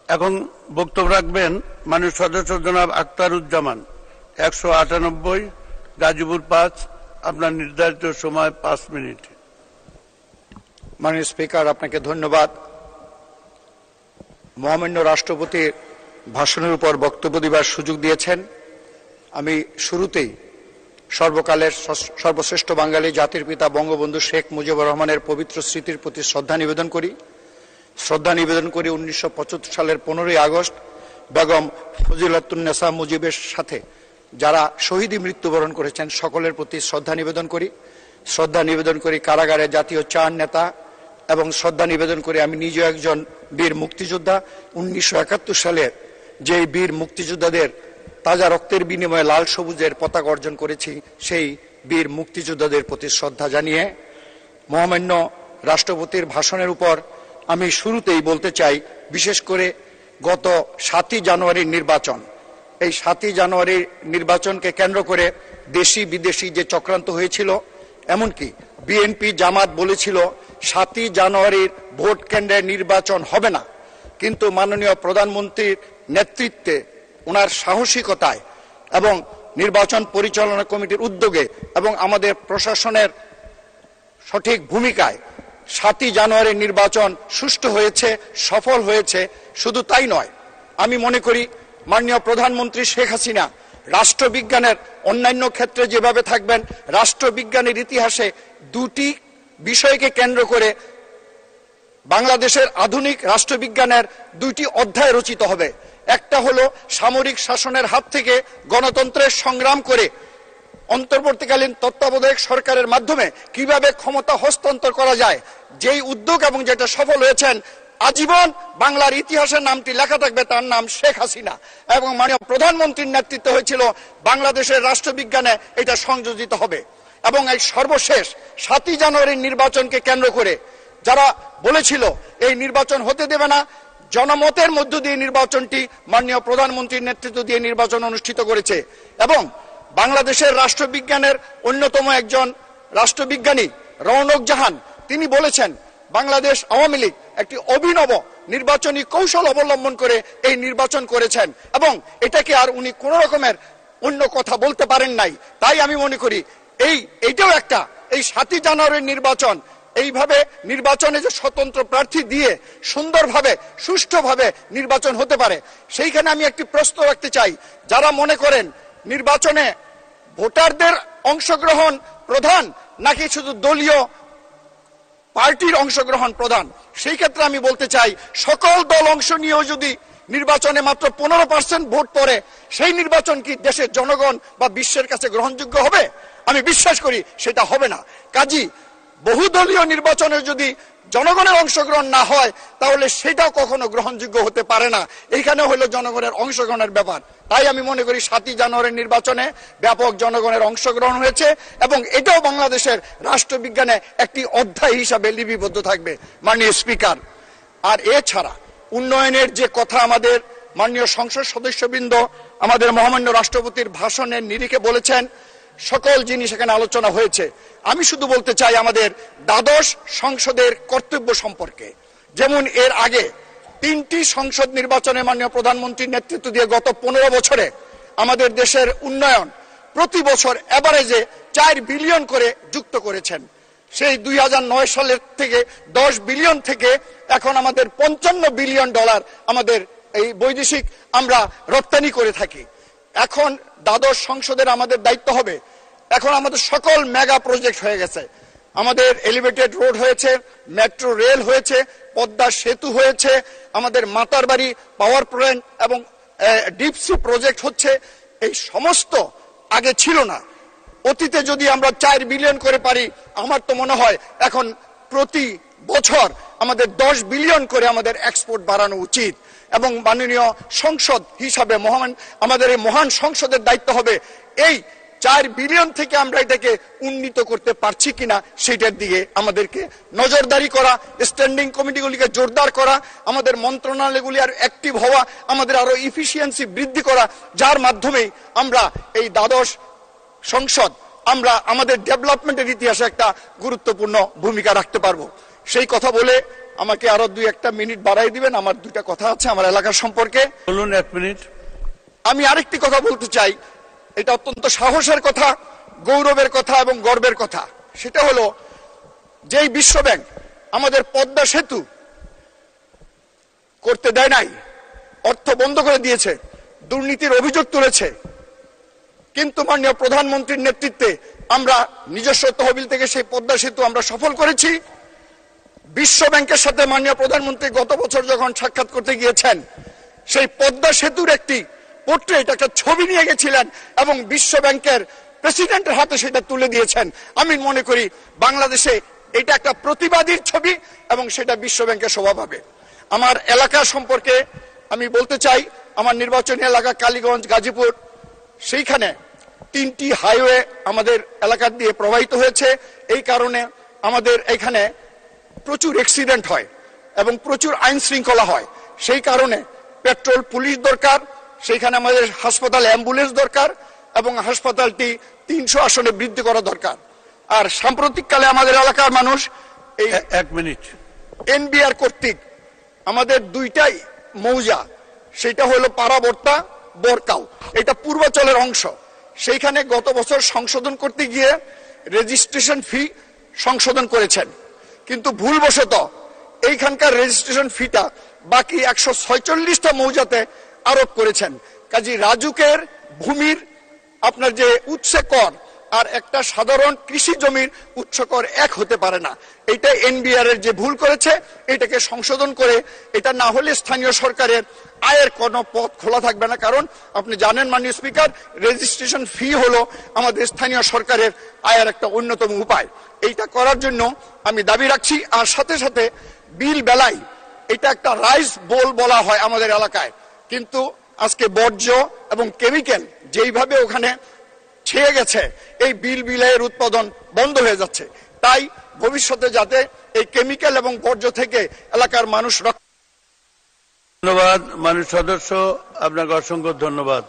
এখন বক্তব্য রাখবেন মাননীয় সদস্য জনাব আখতারুজ্জামান, 198, গাজীপুর 5। আপনার নির্ধারিত সময় 5 মিনিট। মাননীয় স্পিকার, আপনাকে ধন্যবাদ। মহামান্য রাষ্ট্রপতির ভাষণের উপর বক্তব্য দেওয়ার সুযোগ দিয়েছেন। আমি শুরুতেই সর্বকালের সর্বশ্রেষ্ঠ বাঙালি জাতির পিতা বঙ্গবন্ধু শেখ মুজিবুর রহমানের পবিত্র স্মৃতির প্রতি শ্রদ্ধা নিবেদন করি। 1975 সালের 15ই আগস্ট বেগম ফজিলাতুন্নেসা মুজিবের সাথে যারা শহীদী মৃত্যুবরণ করেছেন সকলের প্রতি শ্রদ্ধা নিবেদন করি কারাগারে জাতীয় চার নেতা, এবং শ্রদ্ধা নিবেদন করে আমি নিজেও একজন বীর মুক্তিযোদ্ধা। 1971 সালে যে বীর মুক্তিযোদ্ধাদের তাজা রক্তের বিনিময়ে লাল সবুজের পতাকা অর্জন করেছি, সেই বীর মুক্তিযোদ্ধাদের প্রতি শ্রদ্ধা জানিয়ে মহামান্য রাষ্ট্রপতির ভাষণের উপর আমি শুরুতেই বলতে চাই, বিশেষ করে গত 7ই জানুয়ারির নির্বাচন, এই 7ই জানুয়ারির নির্বাচনকে কেন্দ্র করে দেশি বিদেশি যে চক্রান্ত হয়েছিল, এমনকি বিএনপি জামাত বলেছিল 7ই জানুয়ারির ভোট কেন্দ্রে নির্বাচন হবে না, কিন্তু মাননীয় প্রধানমন্ত্রীর নেতৃত্বে, ওনার সাহসিকতায় এবং নির্বাচন পরিচালনা কমিটির উদ্যোগে এবং আমাদের প্রশাসনের সঠিক ভূমিকায় 7ই জানুয়ারির নির্বাচন সুষ্ঠু হয়েছে, সফল হয়েছে। শুধু তাই নয়, আমি মনে করি মাননীয় প্রধানমন্ত্রী শেখ হাসিনা রাষ্ট্রবিজ্ঞানের অন্যান্য ক্ষেত্রে যেভাবে থাকবেন, রাষ্ট্রবিজ্ঞানের ইতিহাসে দুটি বিষয়কে কেন্দ্র করে বাংলাদেশের আধুনিক রাষ্ট্রবিজ্ঞানের দুইটি অধ্যায় রচিত হবে। একটা হলো সামরিক শাসনের হাত থেকে গণতন্ত্রের সংগ্রাম করে অন্তর্বর্তীকালীন তত্ত্বাবধায়ক সরকারের মাধ্যমে কিভাবে ক্ষমতা হস্তান্তর করা যায়, যেই উদ্যোগ এবং যেটা সফল হয়েছেন, আজীবন বাংলার ইতিহাসের নামটি লেখা থাকবে, তার নাম শেখ হাসিনা, এবং মাননীয় প্রধানমন্ত্রীর নেতৃত্ব হয়েছিল বাংলাদেশের রাষ্ট্রবিজ্ঞানে এটা সংযোজিত হবে। এবং এই সর্বশেষ 7ই জানুয়ারির নির্বাচনকে কেন্দ্র করে যারা বলেছিল এই নির্বাচন হতে দেবে না, জনমতের মধ্য দিয়ে নির্বাচনটি মাননীয় প্রধানমন্ত্রীর নেতৃত্ব দিয়ে নির্বাচন অনুষ্ঠিত করেছে। এবং বাংলাদেশের রাষ্ট্রবিজ্ঞানের অন্যতম একজন রাষ্ট্রবিজ্ঞানী রওনক জাহান, তিনি বলেছেন বাংলাদেশ আওয়ামী লীগ একটি অভিনব নির্বাচনী কৌশল অবলম্বন করে এই নির্বাচন করেছেন, এবং এটাকে আর উনি কোন রকমের অন্য কথা বলতে পারেন নাই। তাই আমি মনে করি এইটাও একটা, এই 7ই জানুয়ারির নির্বাচন, এইভাবে নির্বাচনে যে স্বতন্ত্র প্রার্থী দিয়ে সুন্দরভাবে সুষ্ঠুভাবে নির্বাচন হতে পারে, সেইখানে আমি একটি প্রশ্ন রাখতে চাই। যারা মনে করেন নির্বাচনে ভোটারদের অংশগ্রহণ প্রধান নাকি শুধু দলীয় পার্টির অংশগ্রহণ প্রধান, সেই ক্ষেত্রে আমি বলতে চাই, সকল দল অংশ নিয়েও যদি নির্বাচনে মাত্র 15% ভোট পড়ে, সেই নির্বাচন কি দেশের জনগণ বা বিশ্বের কাছে গ্রহণযোগ্য হবে? আমি বিশ্বাস করি সেটা হবে না। কাজী বহুদলীয় নির্বাচনে যদি জনগণের অংশগ্রহণ না হয়, তাহলে সেটাও কখনো গ্রহণযোগ্য হতে পারে না। এইখানে হলো জনগণের অংশগ্রহণের ব্যাপার। তাই আমি মনে করি 7ই জানুয়ারির নির্বাচনে ব্যাপক জনগণের অংশগ্রহণ হয়েছে, এবং এটাও বাংলাদেশের রাষ্ট্রবিজ্ঞানে একটি অধ্যায় হিসাবে লিপিবদ্ধ থাকবে। মাননীয় স্পিকার, আর এছাড়া উন্নয়নের যে কথা আমাদের মাননীয় সংসদ সদস্যবৃন্দ আমাদের মহামান্য রাষ্ট্রপতির ভাষণের নিরিখে বলেছেন, সকল জিনিস এখানে আলোচনা হয়েছে। আমি শুধু বলতে চাই আমাদের দ্বাদশ সংসদের কর্তব্য সম্পর্কে। যেমন এর আগে 3টি সংসদ নির্বাচনে মাননীয় প্রধানমন্ত্রীর নেতৃত্ব দিয়ে গত 15 বছরে আমাদের দেশের উন্নয়ন প্রতি বছর এভারেজে 4 বিলিয়ন করে যুক্ত করেছেন। সেই 2009 সালের থেকে 10 বিলিয়ন থেকে এখন আমাদের $55 বিলিয়ন আমাদের এই বৈদেশিক আমরা রপ্তানি করে থাকি। এখন দ্বাদশ সংসদের আমাদের দায়িত্ব হবে, এখন আমাদের সকল মেগা প্রজেক্ট হয়ে গেছে, আমাদের এলিভেটেড রোড হয়েছে, মেট্রো রেল হয়েছে, পদ্মা সেতু হয়েছে, আমাদের মাতারবাড়ি পাওয়ার প্ল্যান্ট এবং ডিপ সি প্রজেক্ট হচ্ছে। এই সমস্ত আগে ছিল না। অতীতে যদি আমরা 4 বিলিয়ন করে পারি, আমার তো মনে হয় এখন প্রতি বছর আমাদের 10 বিলিয়ন করে আমাদের এক্সপোর্ট বাড়ানো উচিত। এবং মাননীয় সংসদ হিসাবে আমাদের এই মহান সংসদের দায়িত্ব হবে এই 4 বিলিয়ন থেকে আমরা এটাকে উন্নীত করতে পারছি কিনা সেটার দিকে আমাদেরকে নজরদারি করা, স্ট্যান্ডিং কমিটিগুলিকে জোরদার করা, আমাদের মন্ত্রণালয়গুলি আর অ্যাক্টিভ হওয়া, আমাদের আরো ইফিসিয়েন্সি বৃদ্ধি করা, যার মাধ্যমে আমরা এই দ্বাদশ সংসদ আমরা আমাদের ডেভেলপমেন্টের ইতিহাসে একটা গুরুত্বপূর্ণ ভূমিকা রাখতে পারবো। সেই কথা বলে আমাকে আরো 2-1 মিনিট বাড়াই দিবেন, আমার 2টা কথা আছে আমার এলাকার সম্পর্কে। বলুন, 1 মিনিট। আমি আরেকটি কথা বলতে চাই, এটা অত্যন্ত সাহসের কথা, গৌরবের কথা এবং গর্বের কথা। সেটা হলো যেই বিশ্ব ব্যাংক আমাদের পদ্মা সেতু করতে দেয় নাই, অর্থ বন্ধ করে দিয়েছে, দুর্নীতির অভিযোগ তুলেছে, কিন্তু মাননীয় প্রধানমন্ত্রীর নেতৃত্বে আমরা নিজস্ব তহবিল থেকে সেই পদ্মা সেতু আমরা সফল করেছি। বিশ্ব ব্যাংকের সাথে মাননীয় প্রধানমন্ত্রী গত বছর যখন সাক্ষাৎ করতে গিয়েছেন, সেই পদ্মা সেতুর একটি পোর্ট্রেট, একটা ছবি নিয়ে গেছিলেন এবং বিশ্ব ব্যাংকের প্রেসিডেন্টের হাতে সেটা তুলে দিয়েছেন। আমি মনে করি বাংলাদেশে এটা একটা প্রতিবাদীর ছবি এবং সেটা বিশ্ব ব্যাংকের শোভা পাবে। আমার এলাকা সম্পর্কে আমি বলতে চাই, আমার নির্বাচনী এলাকা কালীগঞ্জ, গাজীপুর, সেইখানে 3টি হাইওয়ে আমাদের এলাকা দিয়ে প্রবাহিত হয়েছে। এই কারণে আমাদের এখানে প্রচুর অ্যাক্সিডেন্ট হয় এবং প্রচুর আইন শৃঙ্খলা হয়। সেই কারণে পেট্রোল পুলিশ দরকার, সেইখানে আমাদের হাসপাতাল অ্যাম্বুলেন্স দরকার এবং হাসপাতালটি 300 আসনে বৃদ্ধি করা দরকার। আর সাম্প্রতিককালে আমাদের এলাকার মানুষ এই 1 মিনিট এনবিআর কর্তৃক আমাদের 2টাই মৌজা, সেটা হলো পাড়াবর্তা, বরকাও, এটা পূর্বাচলের অংশ। সেইখানে গত বছর সংশোধন করতে গিয়ে রেজিস্ট্রেশন ফি সংশোধন করেছেন, কিন্তু ভুলবশত এইখানকার রেজিস্ট্রেশন ফিটা বাকি 146টা মৌজাতে আরোপ করেছেন। কাজী রাজুকের ভূমির আপনার যে উৎসে কর আর একটা সাধারণ কৃষি জমির উৎস কর এক হতে পারে না। এটা এনবিআর এর যে ভুল করেছে, এটাকে সংশোধন করে, এটা না হলে স্থানীয় সরকারের আয়ের কোনো পথ খোলা থাকবে না। কারণ আপনি জানেন মাননীয় স্পিকার, রেজিস্ট্রেশন ফি হলো আমাদের স্থানীয় সরকারের আয়ের একটা অন্যতম উপায়। এইটা করার জন্য আমি দাবি রাখছি। আর সাথে সাথে বিল বেলাই, এটা একটা রাইস বোল বলা হয় আমাদের এলাকায়, কিন্তু আজকে বর্জ্য এবং কেমিক্যাল যেইভাবে ওখানে ছেয়ে গেছে, এই বিল বিলাইয়ের উৎপাদন বন্ধ হয়ে যাচ্ছে। তাই ভবিষ্যতে যাতে এই কেমিক্যাল এবং বর্জ্য থেকে এলাকার মানুষ ধন্যবাদ। মাননীয় সদস্য, আপনাকে অসংখ্য ধন্যবাদ।